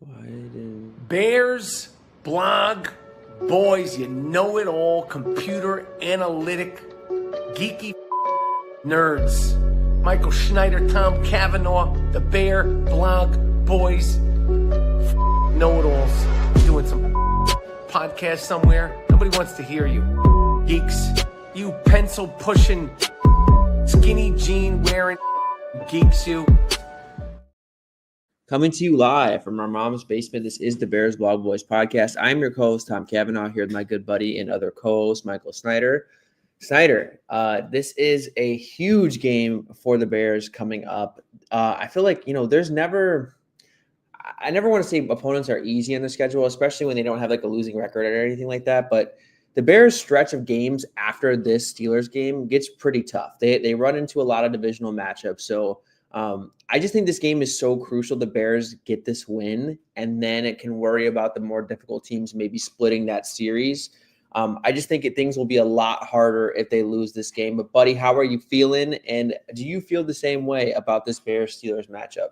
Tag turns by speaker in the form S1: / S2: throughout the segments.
S1: Why didn't...
S2: Bears, blog, boys, you know it all, computer, analytic, geeky nerds. Michael Schneider, Tom Cavanaugh, the Bear, blog, boys, know-it-alls, doing some podcast somewhere. Nobody wants to hear you. Geeks, you pencil-pushing, skinny jean-wearing geeks, you.
S1: Coming to you live from our mom's basement, this is the Bears Blog Boys podcast. I'm your co-host, Tom Cavanaugh, here with my good buddy and other co-host, Michael Snyder. Snyder, this is a huge game for the Bears coming up. I feel like, I never want to say opponents are easy on the schedule, especially when they don't have like a losing record or anything like that. But the Bears' stretch of games after this Steelers game gets pretty tough. They run into a lot of divisional matchups. So I just think this game is so crucial. The Bears get this win, and then it can worry about the more difficult teams maybe splitting that series. I just think things will be a lot harder if they lose this game. But, buddy, how are you feeling? And do you feel the same way about this Bears-Steelers matchup?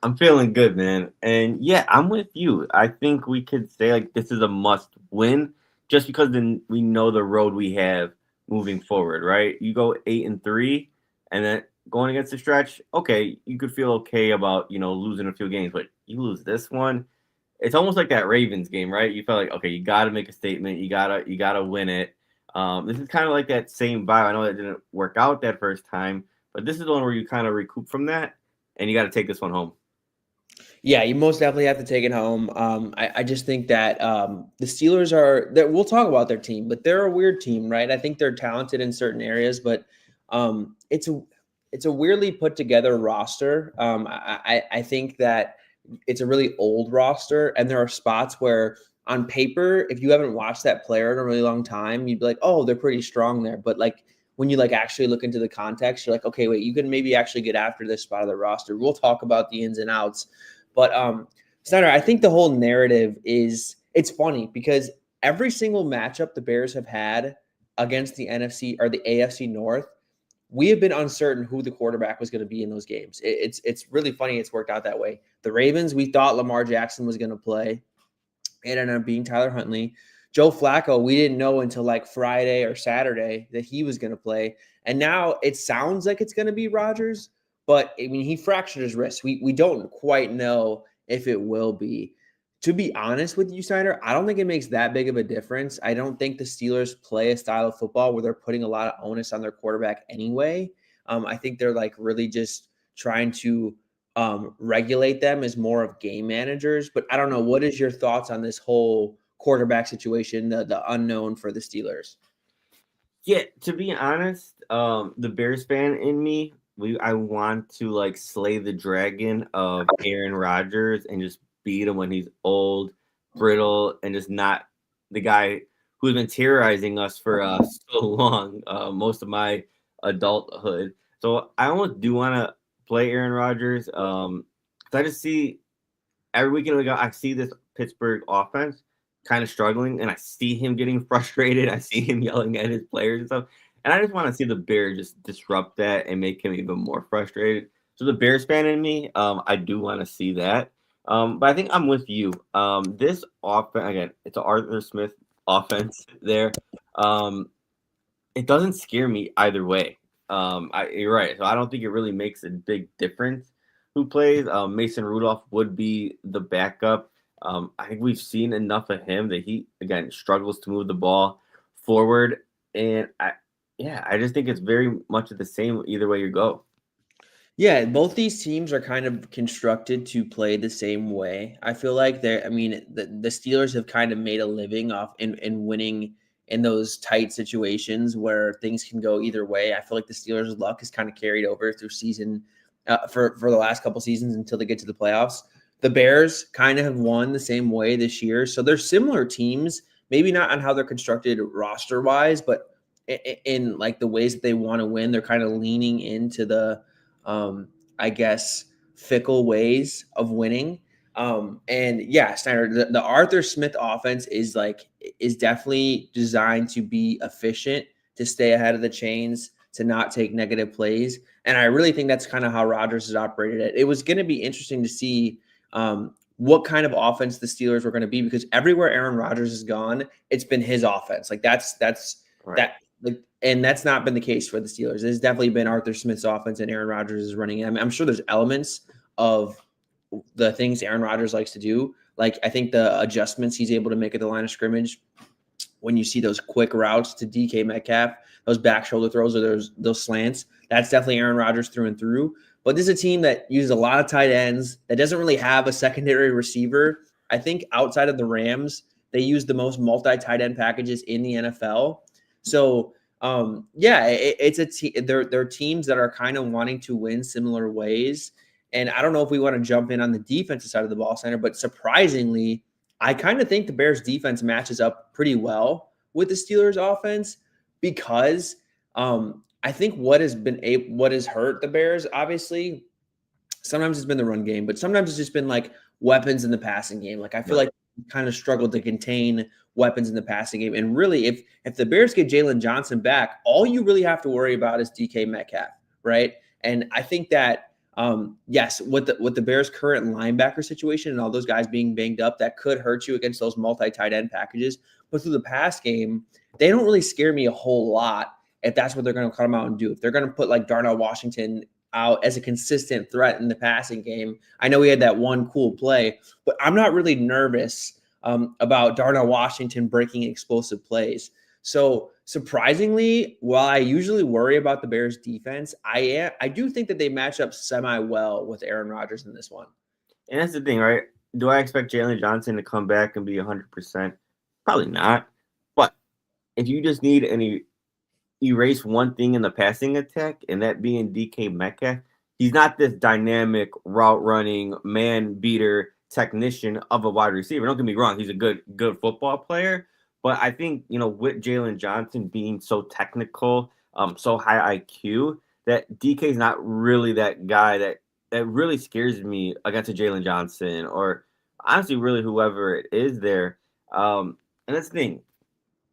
S3: I'm feeling good, man. And, yeah, I'm with you. I think we could say, like, this is a must-win just because then we know the road we have moving forward, right? You go 8-3, and then going against the stretch, okay, you could feel okay about, losing a few games. But you lose this one, it's almost like that Ravens game, right? You felt like, okay, you got to make a statement. You gotta win it. This is kind of like that same vibe. I know that didn't work out that first time, but this is the one where you kind of recoup from that, and you got to take this one home.
S1: Yeah, you most definitely have to take it home. I just think that the Steelers are that we'll talk about their team, but they're a weird team, right? I think they're talented in certain areas, but it's a weirdly put together roster. I think that it's a really old roster, and there are spots where on paper, if you haven't watched that player in a really long time, you'd be like, oh, they're pretty strong there. But like when you like actually look into the context, you're like, okay, wait, you can maybe actually get after this spot of the roster. We'll talk about the ins and outs. But Snyder, I think the whole narrative it's funny because every single matchup the Bears have had against the NFC or the AFC North, we have been uncertain who the quarterback was going to be in those games. It's really funny. It's worked out that way. The Ravens, we thought Lamar Jackson was going to play. It ended up being Tyler Huntley. Joe Flacco, we didn't know until like Friday or Saturday that he was going to play. And now it sounds like it's going to be Rodgers, but I mean, he fractured his wrist. We don't quite know if it will be. To be honest with you, Snyder, I don't think it makes that big of a difference. I don't think the Steelers play a style of football where they're putting a lot of onus on their quarterback anyway. I think they're like really just trying to regulate them as more of game managers. But I don't know. What is your thoughts on this whole quarterback situation, the unknown for the Steelers?
S3: Yeah, to be honest, the Bears fan in me, I want to like slay the dragon of Aaron Rodgers and just beat him when he's old, brittle, and just not the guy who's been terrorizing us for so long, most of my adulthood. So I almost do want to play Aaron Rodgers. 'Cause I just see every weekend I see this Pittsburgh offense kind of struggling, and I see him getting frustrated. I see him yelling at his players and stuff. And I just want to see the Bears just disrupt that and make him even more frustrated. So the Bears fan in me, I do want to see that. But I think I'm with you. This offense, again, it's an Arthur Smith offense there. It doesn't scare me either way. You're right. So I don't think it really makes a big difference who plays. Mason Rudolph would be the backup. I think we've seen enough of him that he, again, struggles to move the ball forward. And I just think it's very much the same either way you go.
S1: Yeah, both these teams are kind of constructed to play the same way. I feel like the Steelers have kind of made a living off in winning in those tight situations where things can go either way. I feel like the Steelers' luck is kind of carried over through season for the last couple seasons until they get to the playoffs. The Bears kind of have won the same way this year. So they're similar teams, maybe not on how they're constructed roster wise, but in like the ways that they want to win, they're kind of leaning into the I guess, fickle ways of winning. And yeah, Snyder, the Arthur Smith offense is definitely designed to be efficient, to stay ahead of the chains, to not take negative plays. And I really think that's kind of how Rodgers has operated it. It was going to be interesting to see what kind of offense the Steelers were going to be, because everywhere Aaron Rodgers has gone, it's been his offense. Like that's
S3: Right.
S1: that like, and that's not been the case for the Steelers. It's definitely been Arthur Smith's offense and Aaron Rodgers is running it. I mean, I'm sure there's elements of the things Aaron Rodgers likes to do. Like I think the adjustments he's able to make at the line of scrimmage, when you see those quick routes to DK Metcalf, those back shoulder throws or those slants, that's definitely Aaron Rodgers through and through. But this is a team that uses a lot of tight ends, that doesn't really have a secondary receiver. I think outside of the Rams, they use the most multi-tight end packages in the NFL. So, it's they're teams that are kind of wanting to win similar ways. And I don't know if we want to jump in on the defensive side of the ball center, but surprisingly, I kind of think the Bears defense matches up pretty well with the Steelers offense, because I think what has hurt the Bears, obviously, sometimes it's been the run game, but sometimes it's just been like weapons in the passing game. Like I feel like kind of struggled to contain weapons in the passing game. And really, if the Bears get Jalen Johnson back, all you really have to worry about is DK Metcalf, right? And I think that yes, with the Bears' current linebacker situation and all those guys being banged up, that could hurt you against those multi-tight end packages. But through the pass game, they don't really scare me a whole lot if that's what they're going to come out and do. If they're going to put like Darnell Washington out as a consistent threat in the passing game. I know he had that one cool play, but I'm not really nervous about Darnell Washington breaking explosive plays. So surprisingly, while I usually worry about the Bears defense, I do think that they match up semi well with Aaron Rodgers in this one.
S3: And that's the thing, right? Do I expect Jalen Johnson to come back and be 100%? Probably not. But if you just need any erase one thing in the passing attack, and that being DK Metcalf, he's not this dynamic route running man beater technician of a wide receiver. Don't get me wrong, he's a good football player. But I think, with Jalen Johnson being so technical, so high IQ, that DK is not really that guy that really scares me against a Jalen Johnson or honestly, really whoever it is there. And that's the thing,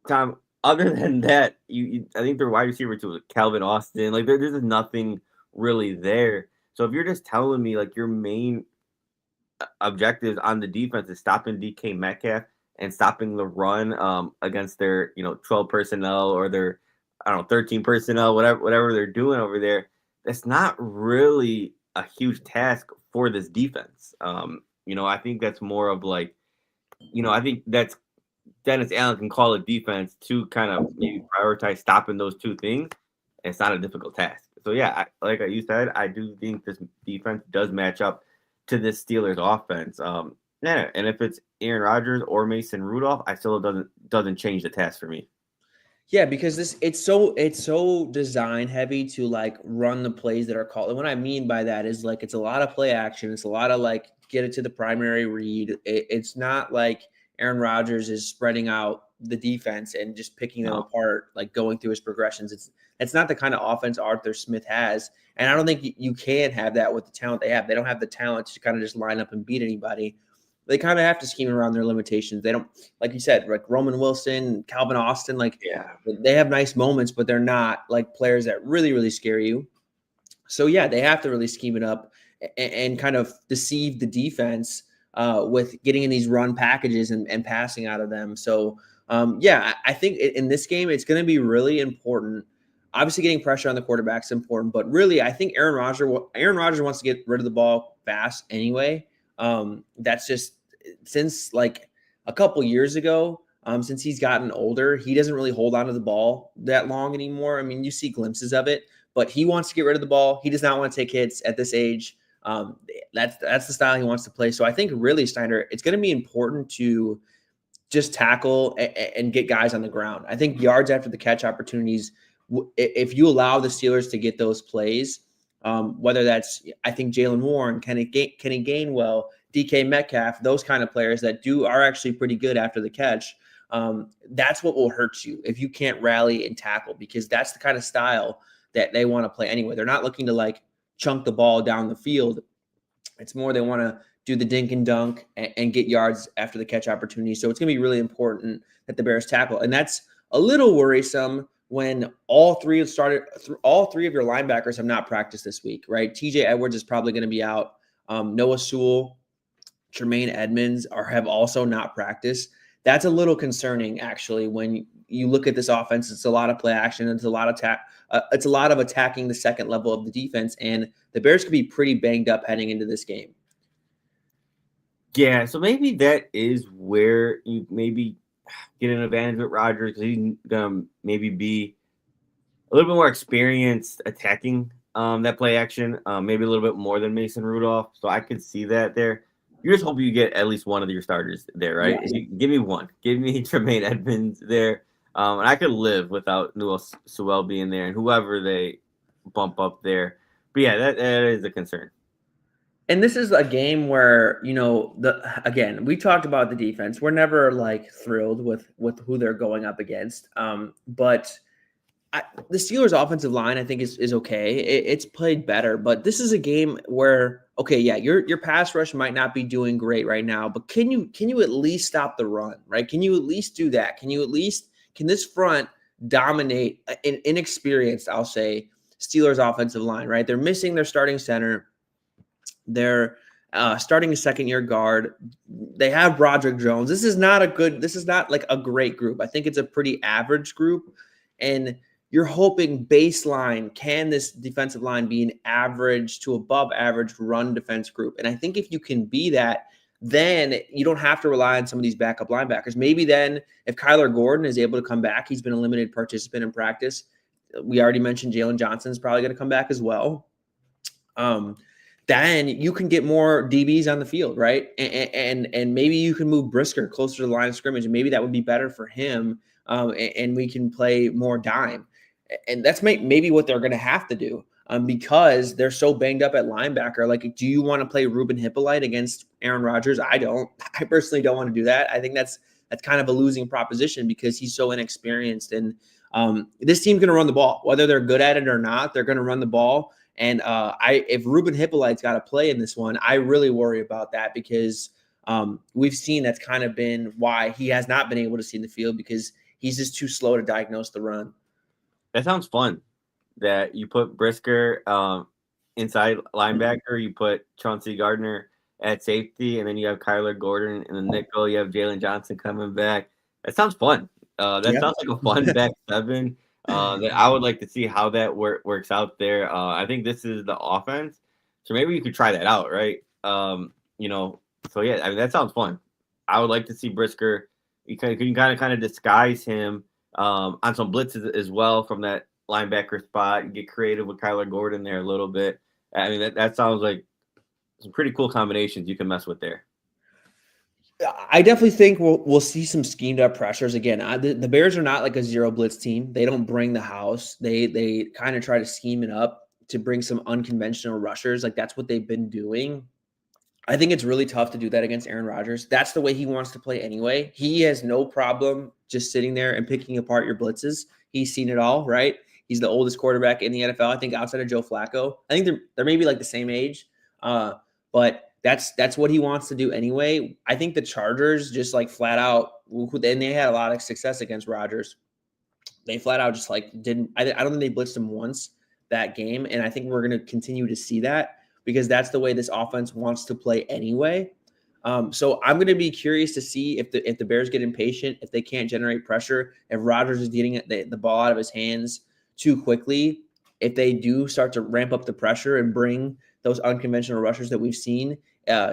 S3: Tom. Other than that, I think their wide receiver too is Calvin Austin. Like there's just nothing really there. So if you're just telling me like your main objectives on the defense is stopping DK Metcalf and stopping the run against their 12 personnel or their 13 personnel, whatever they're doing over there, that's not really a huge task for this defense. I think that's more of like, I think that's Dennis Allen can call a defense to kind of maybe prioritize stopping those two things. And it's not a difficult task. So yeah, like you said, I do think this defense does match up to this Steelers offense. And if it's Aaron Rodgers or Mason Rudolph, I still doesn't change the task for me.
S1: Yeah, because it's so design heavy to like run the plays that are called. And what I mean by that is like it's a lot of play action. It's a lot of like get it to the primary read. It's not like Aaron Rodgers is spreading out the defense and just picking them apart, like going through his progressions. It's not the kind of offense Arthur Smith has. And I don't think you can have that with the talent they have. They don't have the talent to kind of just line up and beat anybody. They kind of have to scheme around their limitations. They don't, like you said, like Roman Wilson, Calvin Austin, they have nice moments, but they're not like players that really, really scare you. So yeah, they have to really scheme it up and kind of deceive the defense with getting in these run packages and passing out of them. So I think in this game, it's going to be really important. Obviously, getting pressure on the quarterback is important, but really, I think Aaron Rodgers wants to get rid of the ball fast anyway. That's just since like a couple years ago, since he's gotten older, he doesn't really hold on to the ball that long anymore. I mean, you see glimpses of it, but he wants to get rid of the ball. He does not want to take hits at this age. That's the style he wants to play. So I think really, Steiner, it's going to be important to just tackle and get guys on the ground. I think yards after the catch opportunities, if you allow the Steelers to get those plays, whether that's, I think, Jalen Warren, Kenny Gainwell, DK Metcalf, those kind of players that are actually pretty good after the catch, that's what will hurt you if you can't rally and tackle, because that's the kind of style that they want to play anyway. They're not looking to like chunk the ball down the field. It's more they want to do the dink and dunk and get yards after the catch opportunity. So it's going to be really important that the Bears tackle. And that's a little worrisome when all three of your linebackers have not practiced this week, right? TJ Edwards is probably going to be out. Noah Sewell Tremaine Edmonds have also not practiced. That's a little concerning, actually, when you look at this offense. It's a lot of play action. It's a lot of it's a lot of attacking the second level of the defense, and the Bears could be pretty banged up heading into this game.
S3: Yeah, so maybe that is where you maybe get an advantage with Rodgers, because he's gonna maybe be a little bit more experienced attacking that play action, maybe a little bit more than Mason Rudolph. So I could see that there. You just hope you get at least one of your starters there, right?
S1: Yeah.
S3: Give me one. Give me Tremaine Edmonds there. And I could live without Newell Sewell being there and whoever they bump up there. But yeah, that is a concern.
S1: And this is a game where, again, we talked about the defense. We're never like thrilled with who they're going up against. But the Steelers' offensive line, I think, is okay. It's played better, but this is a game where, okay, yeah, your pass rush might not be doing great right now, but can you at least stop the run, right? Can you at least do that? Can this front dominate an inexperienced, I'll say, Steelers offensive line, right? They're missing their starting center. They're starting a second-year guard. They have Broderick Jones. This is not like a great group. I think it's a pretty average group, and you're hoping baseline, can this defensive line be an average to above average run defense group? And I think if you can be that, then you don't have to rely on some of these backup linebackers. Maybe then if Kyler Gordon is able to come back, he's been a limited participant in practice. We already mentioned Jalen Johnson's probably going to come back as well. Then you can get more DBs on the field, right? And maybe you can move Brisker closer to the line of scrimmage, and maybe that would be better for him. And we can play more dime. And that's maybe what they're going to have to do because they're so banged up at linebacker. Like, do you want to play Ruben Hippolyte against Aaron Rodgers? I don't. I personally don't want to do that. I think that's kind of a losing proposition because he's so inexperienced. And this team's going to run the ball. Whether they're good at it or not, they're going to run the ball. And if Ruben Hippolyte's got to play in this one, I really worry about that because we've seen that's kind of been why he has not been able to see in the field because he's just too slow to diagnose the run.
S3: That sounds fun. That you put Brisker inside linebacker, you put Chauncey Gardner at safety, and then you have Kyler Gordon in the nickel. You have Jalen Johnson coming back. That sounds fun. Sounds like a fun back seven. That I would like to see how that works out there. I think this is the offense, so maybe you could try that out, right? So yeah, I mean that sounds fun. I would like to see Brisker. You can kind of disguise him on some blitzes as well from that linebacker spot and get creative with Kyler Gordon there a little bit. I mean, that sounds like some pretty cool combinations you can mess with there.
S1: I definitely think we'll see some schemed up pressures again. The Bears are not like a zero blitz team. They don't bring the house. They kind of try to scheme it up to bring some unconventional rushers. Like that's what they've been doing. I think it's really tough to do that against Aaron Rodgers. That's the way he wants to play anyway. He has no problem just sitting there and picking apart your blitzes. He's seen it all, right? He's the oldest quarterback in the NFL, I think, outside of Joe Flacco. I think they're maybe like the same age, but that's what he wants to do anyway. I think the Chargers just like flat out, and they had a lot of success against Rodgers. They flat out just like didn't. I don't think they blitzed him once that game, and I think we're going to continue to see that. Because that's the way this offense wants to play anyway. So I'm going to be curious to see if the Bears get impatient, if they can't generate pressure, if Rodgers is getting the ball out of his hands too quickly, if they do start to ramp up the pressure and bring those unconventional rushers that we've seen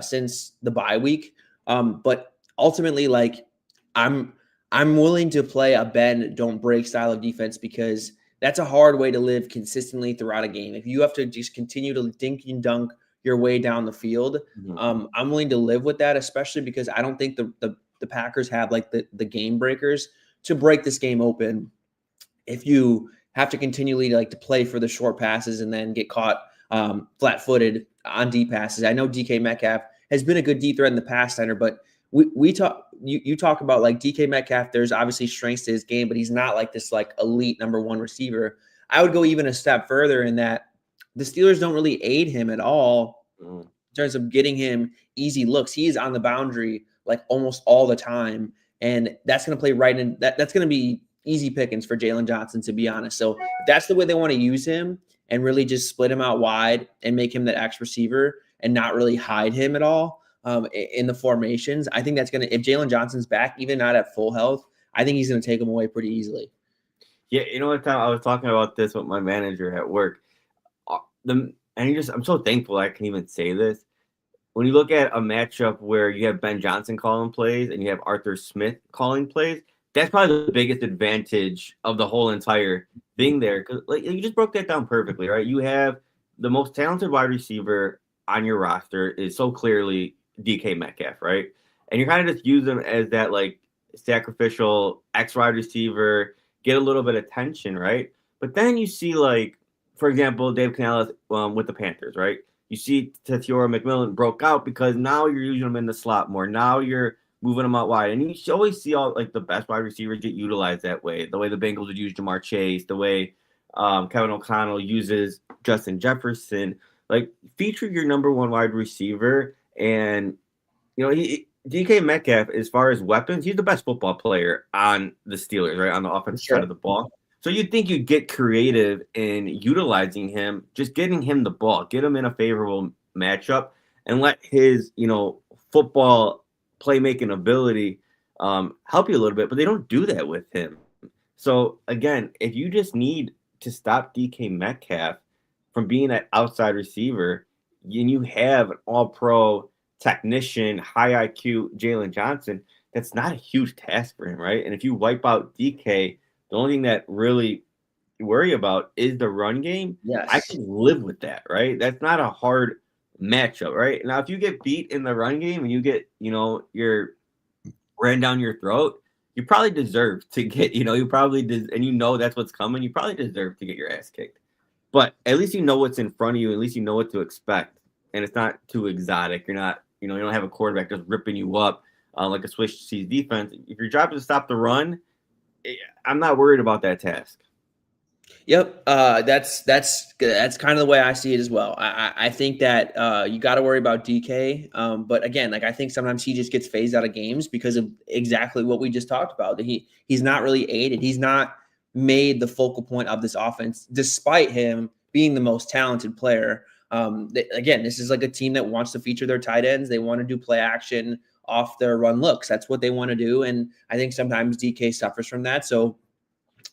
S1: since the bye week. But ultimately, like I'm willing to play a bend, don't break style of defense because that's a hard way to live consistently throughout a game. If you have to just continue to dink and dunk your way down the field, I'm willing to live with that, especially because I don't think the Packers have like the game breakers to break this game open. If you have to continually like to play for the short passes and then get caught flat-footed on deep passes. I know DK Metcalf has been a good deep threat in the past, Center, but you talk about like DK Metcalf, there's obviously strengths to his game, but he's not like this like elite number one receiver. I would go even a step further in that the Steelers don't really aid him at all in terms of getting him easy looks. He is on the boundary like almost all the time, and that's going to play right in that's going to be easy pickings for Jalen Johnson, to be honest. So if that's the way they want to use him and really just split him out wide and make him that X receiver and not really hide him at all, in the formations. I think that's going to, if Jalen Johnson's back, even not at full health, I think he's going to take him away pretty easily.
S3: Yeah, you know what, Tom? I was talking about this with my manager at work. I'm so thankful I can even say this. When you look at a matchup where you have Ben Johnson calling plays and you have Arthur Smith calling plays, that's probably the biggest advantage of the whole entire thing there. Because like you just broke that down perfectly, right? You have the most talented wide receiver on your roster is so clearly DK Metcalf, right? And you're kind of just using him as that like sacrificial X wide receiver, get a little bit of attention, right? But then you see like, for example, Dave Canales with the Panthers, right? You see Tetiora McMillan broke out because now you're using him in the slot more. Now you're moving him out wide. And you always see all like the best wide receivers get utilized that way. The way the Bengals would use Jamar Chase, the way Kevin O'Connell uses Justin Jefferson. Like feature your number one wide receiver. And, you know, DK Metcalf, as far as weapons, he's the best football player on the Steelers, right? On the offensive side of the ball. So you'd think you'd get creative in utilizing him, just getting him the ball, get him in a favorable matchup, and let his, you know, football playmaking ability help you a little bit. But they don't do that with him. So again, if you just need to stop DK Metcalf from being an outside receiver, and you have an all-pro technician, high IQ Jalen Johnson, that's not a huge task for him, right? And if you wipe out DK, the only thing that really worry about is the run game.
S1: Yes.
S3: I can live with that, right? That's not a hard matchup, right? Now, if you get beat in the run game and you get, you know, you're ran down your throat, you probably deserve to get, you know, and you know that's what's coming. You probably deserve to get your ass kicked. But at least you know what's in front of you. At least you know what to expect. And it's not too exotic. You're not, you know, you don't have a quarterback just ripping you up like a Swiss cheese defense. If your job is to stop the run, I'm not worried about that task.
S1: Yep, that's kind of the way I see it as well. I think that you got to worry about DK, but again, like I think sometimes he just gets phased out of games because of exactly what we just talked about. That he's not really aided. He's not made the focal point of this offense, despite him being the most talented player. Again, this is like a team that wants to feature their tight ends. They want to do play action off their run looks. That's what they want to do. And I think sometimes DK suffers from that. So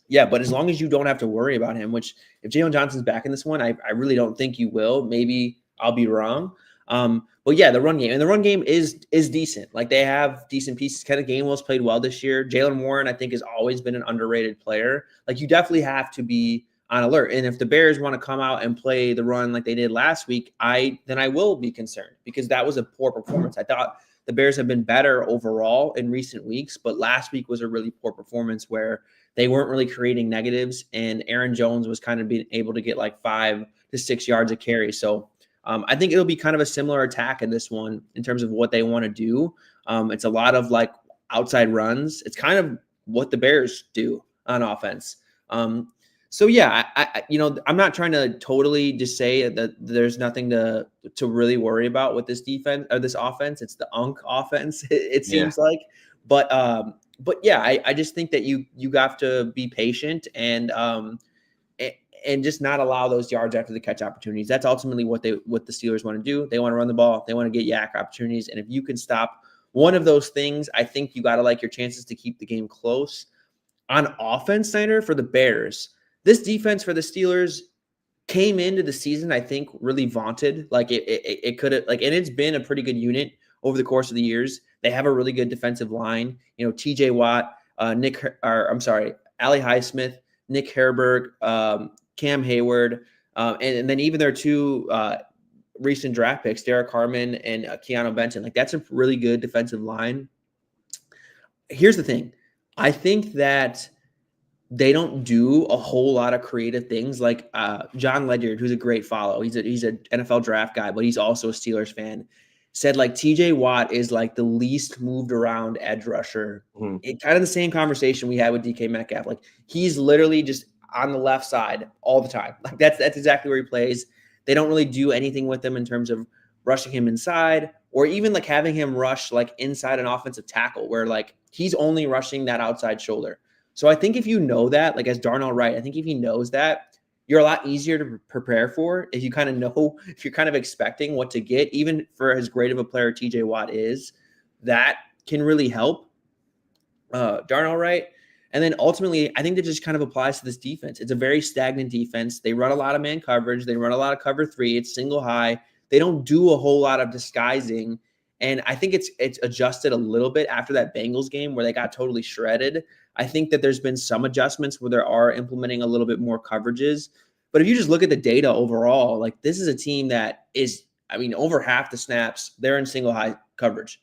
S1: yeah, but as long as you don't have to worry about him, which if Jalen Johnson's back in this one, I really don't think you will. Maybe I'll be wrong. But yeah, the run game is decent. Like they have decent pieces. Kenneth Gainwell's played well this year. Jalen Warren, I think, has always been an underrated player. Like you definitely have to be on alert. And if the Bears want to come out and play the run like they did last week, then I will be concerned because that was a poor performance. I thought the Bears have been better overall in recent weeks, but last week was a really poor performance where they weren't really creating negatives, and Aaron Jones was kind of being able to get like 5 to 6 yards of carry. So I think it'll be kind of a similar attack in this one in terms of what they want to do. It's a lot of like outside runs. It's kind of what the Bears do on offense. So yeah, I'm not trying to totally just say that there's nothing to really worry about with this defense or this offense. It's the UNC offense, it seems like. But yeah, I just think that you have to be patient and just not allow those yards after the catch opportunities. That's ultimately what the Steelers want to do. They want to run the ball. They want to get yak opportunities. And if you can stop one of those things, I think you got to like your chances to keep the game close. On offense, Snyder, for the Bears, this defense for the Steelers came into the season, I think, really vaunted. Like it could have, like, and it's been a pretty good unit over the course of the years. They have a really good defensive line. You know, TJ Watt, Ali Highsmith, Nick Herberg, Cam Hayward, and then even their 2 recent draft picks, Derek Harmon and Keanu Benton. Like that's a really good defensive line. Here's the thing. I think that they don't do a whole lot of creative things. Like John Ledyard, who's a great follow. He's an NFL draft guy, but he's also a Steelers fan. Said like TJ Watt is like the least moved around edge rusher. Mm-hmm. It kind of the same conversation we had with DK Metcalf. Like he's literally just on the left side all the time. Like that's exactly where he plays. They don't really do anything with him in terms of rushing him inside or even like having him rush like inside an offensive tackle where like he's only rushing that outside shoulder. So I think if you know that, like as Darnell Wright, I think if he knows that, you're a lot easier to prepare for if you kind of know, if you're kind of expecting what to get, even for as great of a player TJ Watt is, that can really help Darnell Wright. And then ultimately, I think that just kind of applies to this defense. It's a very stagnant defense. They run a lot of man coverage. They run a lot of cover three. It's single high. They don't do a whole lot of disguising. And I think it's adjusted a little bit after that Bengals game where they got totally shredded. I think that there's been some adjustments where they are implementing a little bit more coverages. But if you just look at the data overall, like this is a team that is, I mean, over half the snaps, they're in single high coverage.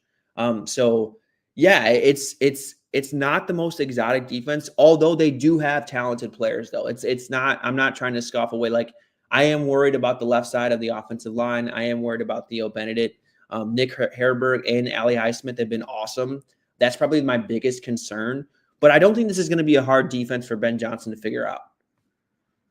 S1: So yeah, it's not the most exotic defense, although they do have talented players though. It's not, I'm not trying to scoff away. Like I am worried about the left side of the offensive line. I am worried about Theo Benedict. Nick Herberg and Ali Highsmith have been awesome. That's probably my biggest concern. But I don't think this is going to be a hard defense for Ben Johnson to figure out.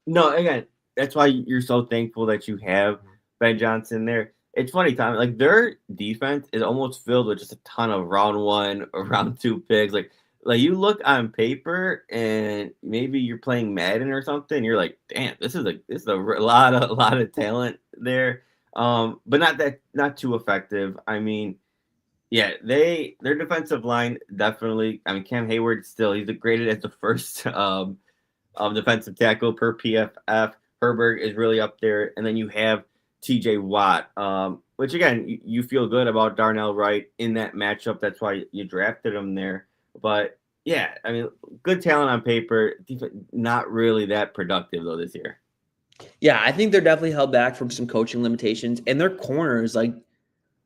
S3: No, again, that's why you're so thankful that you have Ben Johnson there. It's funny, Tom. Like their defense is almost filled with just a ton of round one or round two picks. Like you look on paper and maybe you're playing Madden or something. You're like, damn, this is a lot of talent there. But not too effective. I mean, yeah, their defensive line definitely. I mean, Cam Hayward still he's graded as the first defensive tackle per PFF. Herberg is really up there, and then you have TJ Watt, which again you feel good about Darnell Wright in that matchup. That's why you drafted him there. But yeah, I mean, good talent on paper, not really that productive though this year.
S1: Yeah, I think they're definitely held back from some coaching limitations, and their corners, like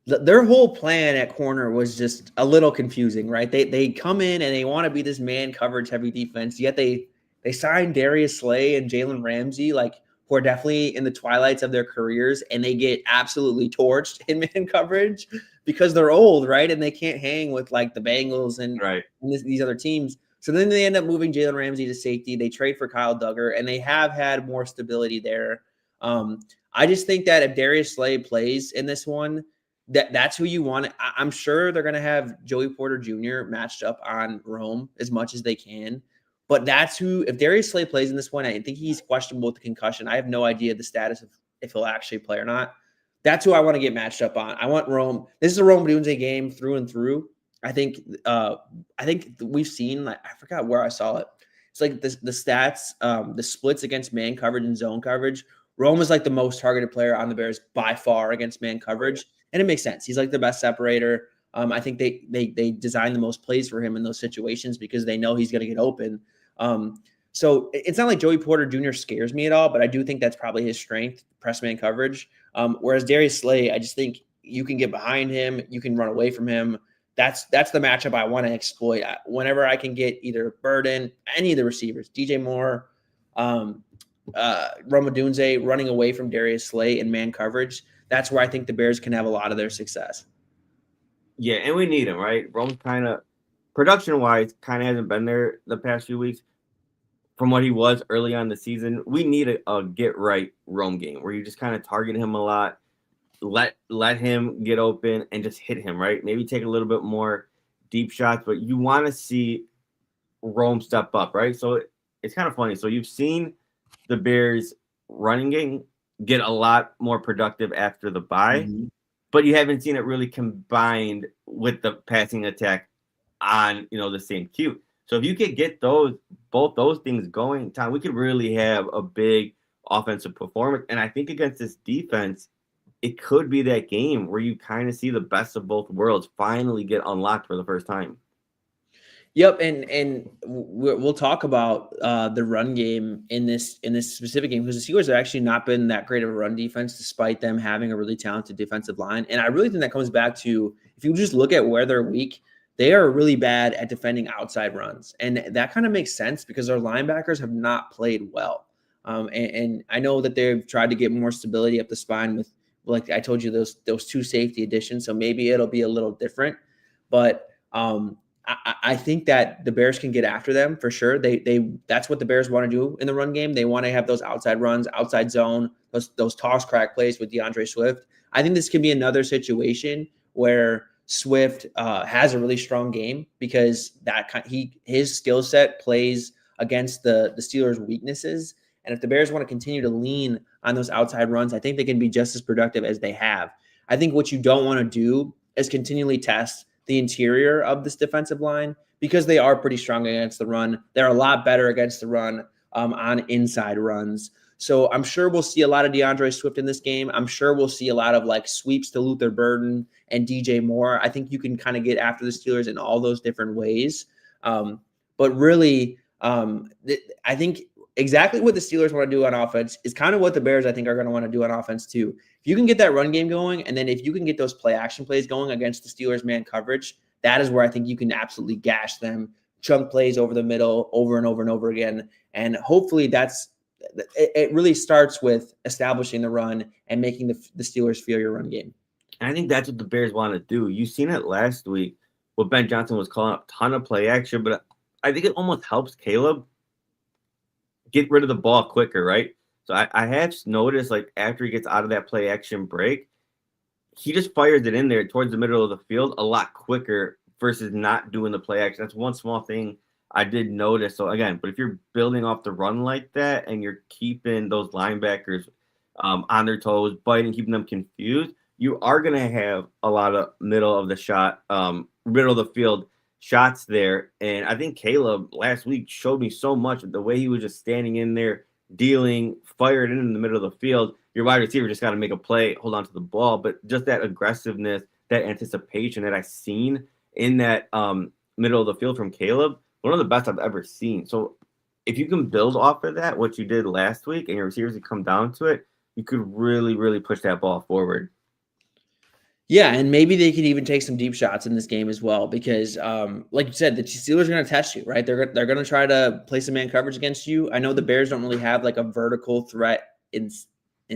S1: their whole plan at corner was just a little confusing, right? They come in and they want to be this man coverage heavy defense, yet they signed Darius Slay and Jalen Ramsey, like who are definitely in the twilights of their careers, and they get absolutely torched in man coverage because they're old, right? And they can't hang with like the Bengals and,
S3: right.
S1: and these other teams. So then they end up moving Jalen Ramsey to safety. They trade for Kyle Duggar, and they have had more stability there. I just think that if Darius Slay plays in this one, that's who you want. I'm sure they're going to have Joey Porter Jr. matched up on Rome as much as they can. But that's who, if Darius Slay plays in this one, I think he's questionable with the concussion. I have no idea the status of if he'll actually play or not. That's who I want to get matched up on. I want Rome. This is a Rome Odunze game through and through. I think we've seen, like, I forgot where I saw it. It's like the stats, the splits against man coverage and zone coverage. Rome is like the most targeted player on the Bears by far against man coverage. And it makes sense. He's like the best separator. I think they design the most plays for him in those situations because they know he's going to get open. So it's not like Joey Porter Jr. scares me at all, but I do think that's probably his strength, press man coverage. Whereas Darius Slay, I just think you can get behind him, you can run away from him. That's the matchup I want to exploit. Whenever I can get either Burden, any of the receivers, DJ Moore, Rome Odunze running away from Darius Slay in man coverage, that's where I think the Bears can have a lot of their success.
S3: Yeah, and we need him, right? Rome's kind of, production-wise, kind of hasn't been there the past few weeks from what he was early on in the season. We need a get-right Rome game where you just kind of target him a lot, let him get open, and just hit him, right? Maybe take a little bit more deep shots, but you want to see Rome step up, right? So it's kind of funny. So you've seen the Bears running game get a lot more productive after the bye, but you haven't seen it really combined with the passing attack on, the same cue. So if you could get both those things going, Tom, we could really have a big offensive performance. And I think against this defense, it could be that game where you kind of see the best of both worlds finally get unlocked for the first time.
S1: Yep, and we'll talk about the run game in this specific game because the Steelers have actually not been that great of a run defense despite them having a really talented defensive line. And I really think that comes back to, if you just look at where they're weak, they are really bad at defending outside runs. And that kind of makes sense because their linebackers have not played well. And I know that they've tried to get more stability up the spine with, like I told you, those two safety additions. So maybe it'll be a little different. But I think that the Bears can get after them for sure. That's what the Bears want to do in the run game. They want to have those outside runs, outside zone, those toss crack plays with DeAndre Swift. I think this can be another situation where Swift has a really strong game because his skill set plays against the Steelers' weaknesses. And if the Bears want to continue to lean on those outside runs, I think they can be just as productive as they have. I think what you don't want to do is continually test the interior of this defensive line because they are pretty strong against the run. They're a lot better against the run on inside runs. So I'm sure we'll see a lot of DeAndre Swift in this game. I'm sure we'll see a lot of like sweeps to Luther Burden and DJ Moore. I think you can kind of get after the Steelers in all those different ways. But really, I think exactly what the Steelers want to do on offense is kind of what the Bears, I think, are going to want to do on offense too. If you can get that run game going, and then if you can get those play action plays going against the Steelers man coverage, that is where I think you can absolutely gash them, chunk plays over the middle over and over and over again. And hopefully it really starts with establishing the run and making the Steelers fear your run game.
S3: And I think that's what the Bears want to do. You've seen it last week where Ben Johnson was calling up a ton of play action, but I think it almost helps Caleb get rid of the ball quicker, right? So I have noticed, like, after he gets out of that play action break, he just fires it in there towards the middle of the field a lot quicker versus not doing the play action. That's one small thing I did notice. So, again, but if you're building off the run like that and you're keeping those linebackers on their toes, biting, keeping them confused, you are going to have a lot of middle of the field shots there. And I think Caleb last week showed me so much of the way he was just standing in there, dealing, fired in the middle of the field. Your wide receiver just got to make a play, hold on to the ball. But just that aggressiveness, that anticipation that I've seen in that middle of the field from Caleb, one of the best I've ever seen. So if you can build off of that, what you did last week, and your receivers can come down to it, you could really, really push that ball forward.
S1: Yeah, and maybe they could even take some deep shots in this game as well because, like you said, the Steelers are going to test you, right? They're going to try to play some man coverage against you. I know the Bears don't really have like a vertical threat in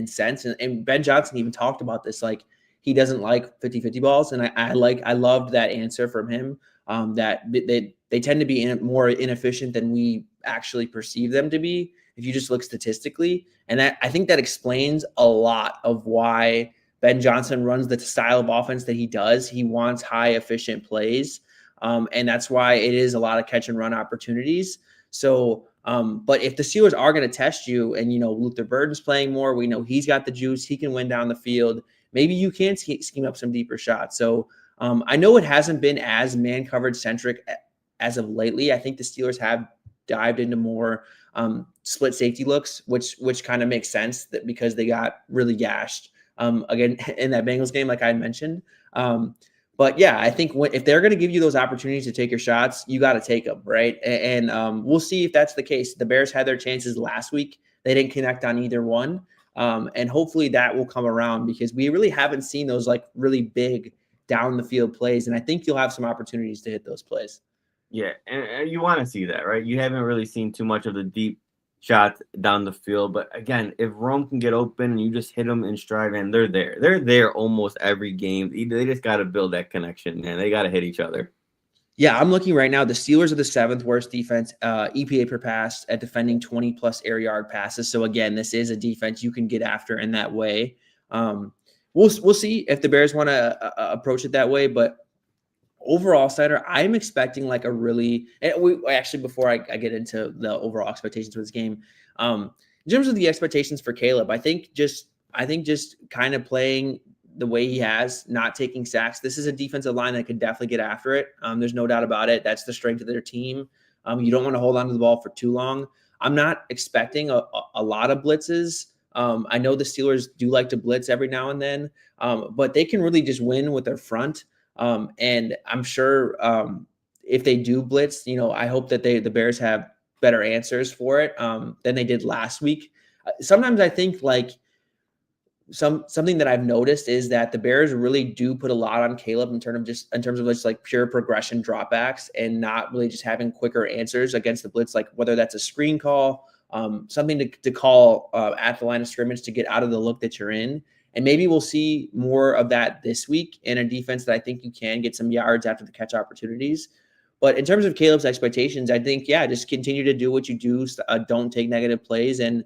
S1: sense, and Ben Johnson even talked about this. Like he doesn't like 50-50 balls, and I loved that answer from him. That they tend to be more inefficient than we actually perceive them to be if you just look statistically, and I think that explains a lot of why Ben Johnson runs the style of offense that he does. He wants high efficient plays. And that's why it is a lot of catch and run opportunities. So, but if the Steelers are going to test you and, Luther Burden's playing more, we know he's got the juice. He can win down the field. Maybe you can scheme up some deeper shots. So I know it hasn't been as man coverage centric as of lately. I think the Steelers have dived into more split safety looks, which kind of makes sense because they got really gashed. Again, in that Bengals game, like I mentioned. But yeah, I think if they're going to give you those opportunities to take your shots, you got to take them, right? And we'll see if that's the case. The Bears had their chances last week. They didn't connect on either one. And hopefully that will come around because we really haven't seen those like really big down the field plays. And I think you'll have some opportunities to hit those plays.
S3: Yeah, and you want to see that, right? You haven't really seen too much of the deep shots down the field. But again, if Rome can get open and you just hit them in stride, and they're there. They're there almost every game. They just got to build that connection, man. They got to hit each other.
S1: Yeah, I'm looking right now. The Steelers are the 7th worst defense, EPA per pass at defending 20-plus air yard passes. So again, this is a defense you can get after in that way. We'll see if the Bears want to approach it that way, but overall, Snyder, I'm expecting like a really – before I get into the overall expectations for this game, in terms of the expectations for Caleb, I think just kind of playing the way he has, not taking sacks. This is a defensive line that could definitely get after it. There's no doubt about it. That's the strength of their team. You don't want to hold on to the ball for too long. I'm not expecting a lot of blitzes. I know the Steelers do like to blitz every now and then, but they can really just win with their front. And I'm sure if they do blitz, I hope that the Bears have better answers for it than they did last week. Sometimes I think like something that I've noticed is that the Bears really do put a lot on Caleb in terms of just like pure progression dropbacks and not really just having quicker answers against the blitz, like whether that's a screen call, something to call at the line of scrimmage to get out of the look that you're in. And maybe we'll see more of that this week in a defense that I think you can get some yards after the catch opportunities. But in terms of Caleb's expectations, I think, just continue to do what you do. Don't take negative plays. And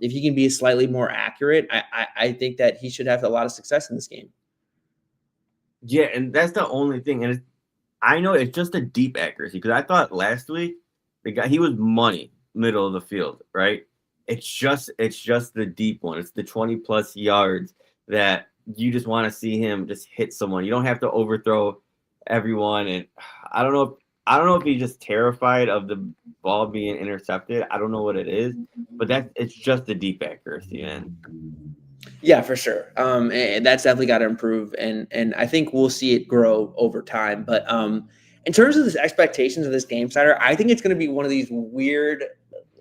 S1: if he can be slightly more accurate, I think that he should have a lot of success in this game.
S3: Yeah, and that's the only thing. And I know it's just a deep accuracy because I thought last week he was money middle of the field, right? It's just the deep one. It's the 20 plus yards that you just want to see him just hit someone. You don't have to overthrow everyone. And I don't know if he's just terrified of the ball being intercepted. I don't know what it is, but it's just the deep accuracy, man.
S1: Yeah, for sure. And that's definitely got to improve, and I think we'll see it grow over time. But in terms of the expectations of this game starter, I think it's going to be one of these weird,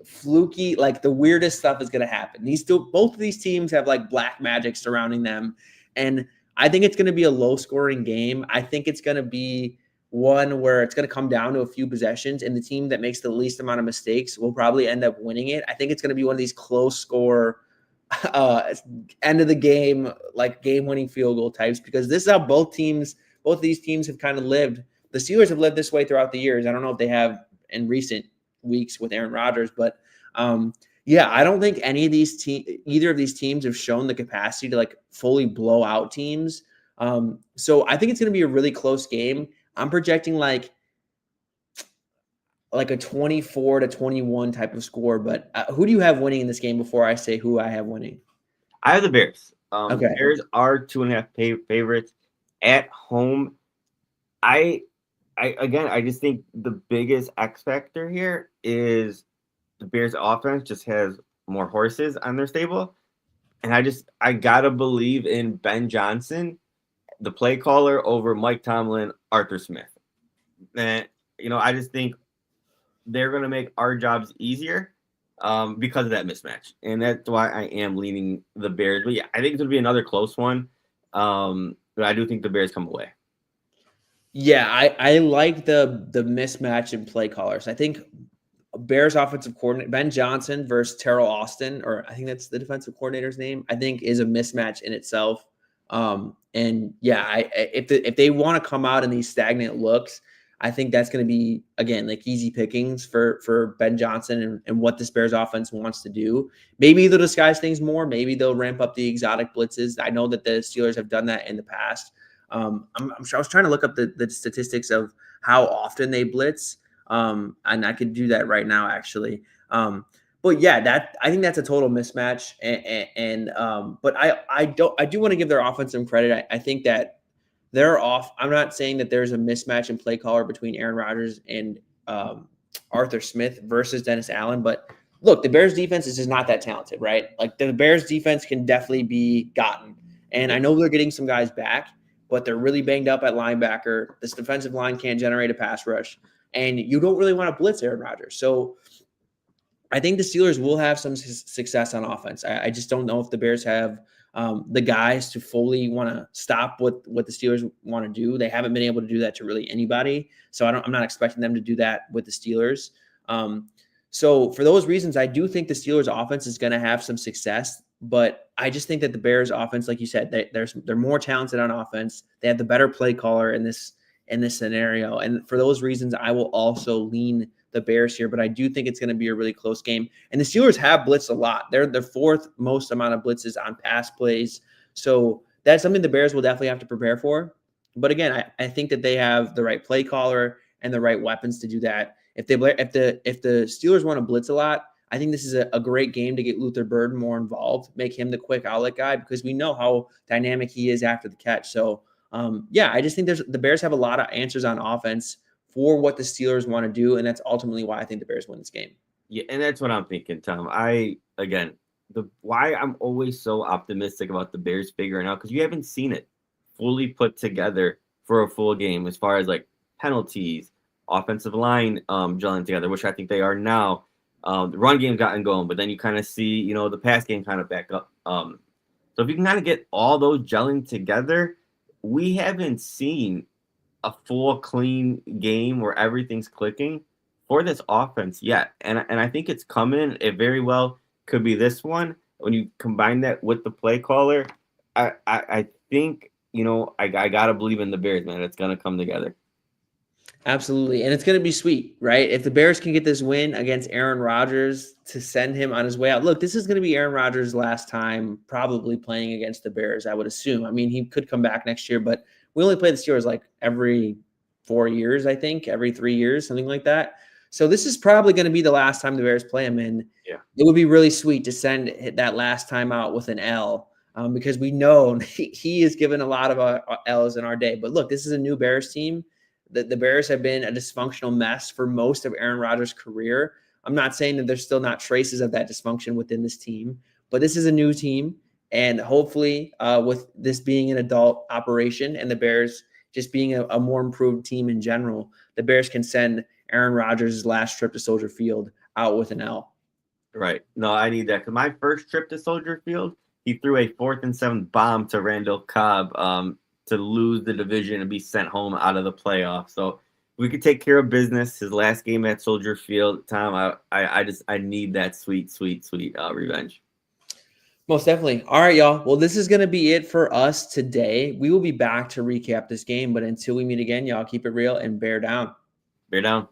S1: fluky, like the weirdest stuff is going to happen. Both of these teams have like black magic surrounding them, and I think it's going to be a low scoring game. I think it's going to be one where it's going to come down to a few possessions, and the team that makes the least amount of mistakes will probably end up winning it. I think it's going to be one of these close score end of the game, like game-winning field goal types, because this is how both of these teams have kind of lived. The Steelers have lived this way throughout the years. I don't know if they have in recent weeks with Aaron Rodgers, but yeah, I don't think either of these teams have shown the capacity to like fully blow out teams. So I think it's going to be a really close game. I'm projecting like a 24-21 type of score. But who do you have winning in this game before I say who I have winning?
S3: I have the Bears.
S1: Okay.
S3: The Bears are 2.5 favorites at home. I just think the biggest X factor here is the Bears offense just has more horses on their stable. And I gotta believe in Ben Johnson, the play caller, over Mike Tomlin, Arthur Smith. And, I just think they're going to make our jobs easier because of that mismatch. And that's why I am leaning the Bears. But yeah, I think it's going to be another close one. But I do think the Bears come away.
S1: Yeah, I like the mismatch in play callers. I think Bears offensive coordinator Ben Johnson versus Terrell Austin, or I think that's the defensive coordinator's name, I think is a mismatch in itself. And yeah, if they want to come out in these stagnant looks, I think that's going to be, again, like easy pickings for Ben Johnson and what this Bears offense wants to do. Maybe they'll disguise things more. Maybe they'll ramp up the exotic blitzes. I know that the Steelers have done that in the past. I was trying to look up the statistics of how often they blitz. And I could do that right now, actually. But yeah, I think that's a total mismatch. But I do want to give their offense some credit. I think that they're off. I'm not saying that there's a mismatch in play caller between Aaron Rodgers and Arthur Smith versus Dennis Allen. But look, the Bears defense is just not that talented, right? Like the Bears defense can definitely be gotten. And I know they're getting some guys back, but they're really banged up at linebacker. This defensive line can't generate a pass rush. And you don't really want to blitz Aaron Rodgers. So I think the Steelers will have some success on offense. I just don't know if the Bears have the guys to fully want to stop what the Steelers want to do. They haven't been able to do that to really anybody. So I'm not expecting them to do that with the Steelers. So for those reasons, I do think the Steelers offense is going to have some success, but I just think that the Bears offense, like you said, they're more talented on offense. They have the better play caller in this scenario. And for those reasons, I will also lean the Bears here, but I do think it's going to be a really close game. And the Steelers have blitzed a lot. They're the fourth most amount of blitzes on pass plays. So that's something the Bears will definitely have to prepare for. But again, I think that they have the right play caller and the right weapons to do that. If the Steelers want to blitz a lot, I think this is a great game to get Luther Burden more involved, make him the quick outlet guy, because we know how dynamic he is after the catch. So yeah, I just think the Bears have a lot of answers on offense for what the Steelers want to do, and that's ultimately why I think the Bears win this game.
S3: Yeah, and that's what I'm thinking, Tom. Why I'm always so optimistic about the Bears figuring out, because you haven't seen it fully put together for a full game as far as like penalties, offensive line gelling together, which I think they are now. The run game's gotten going, but then you kind of see, the pass game kind of back up. So if you can kind of get all those gelling together, we haven't seen a full clean game where everything's clicking for this offense yet. And I think it's coming. It very well could be this one. When you combine that with the play caller, I think, I got to believe in the Bears, man. It's going to come together.
S1: Absolutely. And it's going to be sweet, right? If the Bears can get this win against Aaron Rodgers to send him on his way out. Look, this is going to be Aaron Rodgers' last time probably playing against the Bears, I would assume. I mean, he could come back next year, but we only play the Steelers like every 4 years, I think, every 3 years, something like that. So this is probably going to be the last time the Bears play him, and it would be really sweet to send that last time out with an L, because we know he has given a lot of L's in our day. But look, this is a new Bears team. The Bears have been a dysfunctional mess for most of Aaron Rodgers' career. I'm not saying that there's still not traces of that dysfunction within this team, but this is a new team. And hopefully with this being an adult operation and the Bears just being a more improved team in general, the Bears can send Aaron Rodgers' last trip to Soldier Field out with an L.
S3: Right. No, I need that. Because my first trip to Soldier Field, he threw a 4th and 7 bomb to Randall Cobb to lose the division and be sent home out of the playoffs. So we could take care of business. His last game at Soldier Field, Tom, I need that sweet revenge.
S1: Most definitely. All right, y'all. Well, this is going to be it for us today. We will be back to recap this game, but until we meet again, y'all keep it real and bear down.
S3: Bear down.